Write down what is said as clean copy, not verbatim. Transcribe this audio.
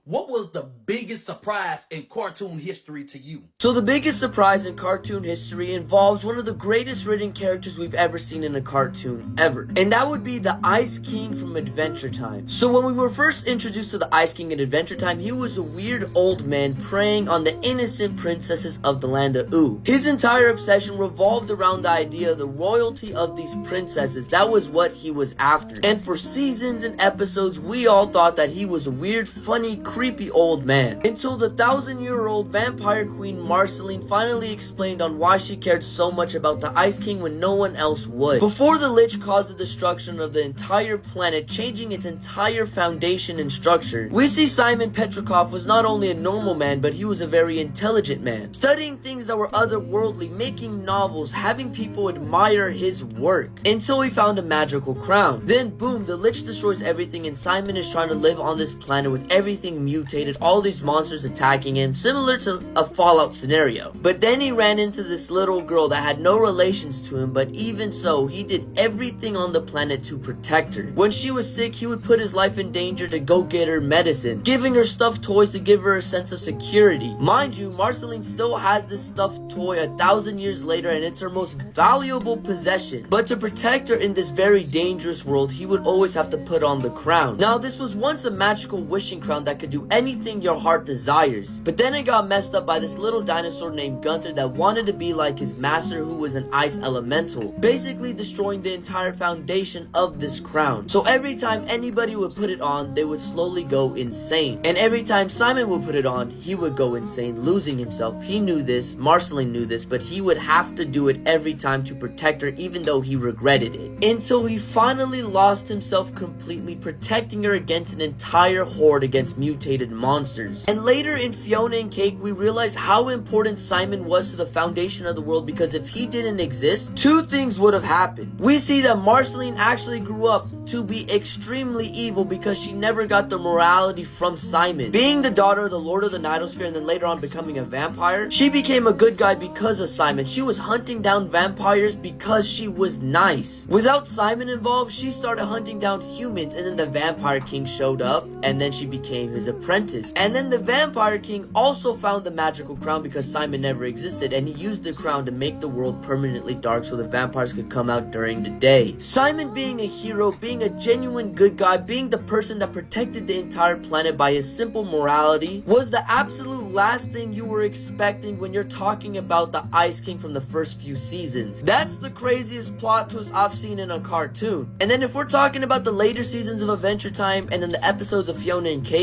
What was the biggest surprise in cartoon history to you? So the biggest surprise in cartoon history involves one of the greatest written characters we've ever seen in a cartoon ever. And that would be the Ice King from Adventure Time. So when we were first introduced to the Ice King in Adventure Time, he was a weird old man preying on the innocent princesses of the land of Ooo. His entire obsession revolved around the idea of the royalty of these princesses. That was what he was after. And for seasons and episodes, we all thought that he was a weird, funny, creepy old man. Until the 1,000-year-old vampire queen Marceline finally explained on why she cared so much about the Ice King when no one else would. Before the Lich caused the destruction of the entire planet, changing its entire foundation and structure, we see Simon Petrikov was not only a normal man, but he was a very intelligent man, studying things that were otherworldly, making novels, having people admire his work, until he found a magical crown. Then boom, the Lich destroys everything and Simon is trying to live on this planet with everything mutated, all these monsters attacking him, similar to a Fallout scenario. But then he ran into this little girl that had no relations to him, but even so, he did everything on the planet to protect her. When she was sick, he would put his life in danger to go get her medicine, giving her stuffed toys to give her a sense of security. Mind you, Marceline still has this stuffed toy 1,000 years later and it's her most valuable possession. But to protect her in this very dangerous world, he would always have to put on the crown. Now, this was once a magical wishing crown that could do anything your heart desires. But then it got messed up by this little dinosaur named Gunther that wanted to be like his master, who was an ice elemental, basically destroying the entire foundation of this crown. So every time anybody would put it on, they would slowly go insane. And every time Simon would put it on, he would go insane, losing himself. He knew this, Marceline knew this, but he would have to do it every time to protect her, even though he regretted it. Until he finally lost himself completely, protecting her against an entire horde against mutated monsters. And later in Fiona and Cake, we realize how important Simon was to the foundation of the world, because if he didn't exist, two things would have happened. We see that Marceline actually grew up to be extremely evil because she never got the morality from Simon. Being the daughter of the Lord of the Nidosphere and then later on becoming a vampire, she became a good guy because of Simon. She was hunting down vampires because she was nice. Without Simon involved, she started hunting down humans, and then the Vampire King showed up and then she became his apprentice. And then the Vampire King also found the magical crown because Simon never existed, and he used the crown to make the world permanently dark so the vampires could come out during the day. Simon being a hero, being a genuine good guy, being the person that protected the entire planet by his simple morality, was the absolute last thing you were expecting when you're talking about the Ice King from the first few seasons. That's the craziest plot twist I've seen in a cartoon. And then if we're talking about the later seasons of Adventure Time and then the episodes of Fiona and Cake,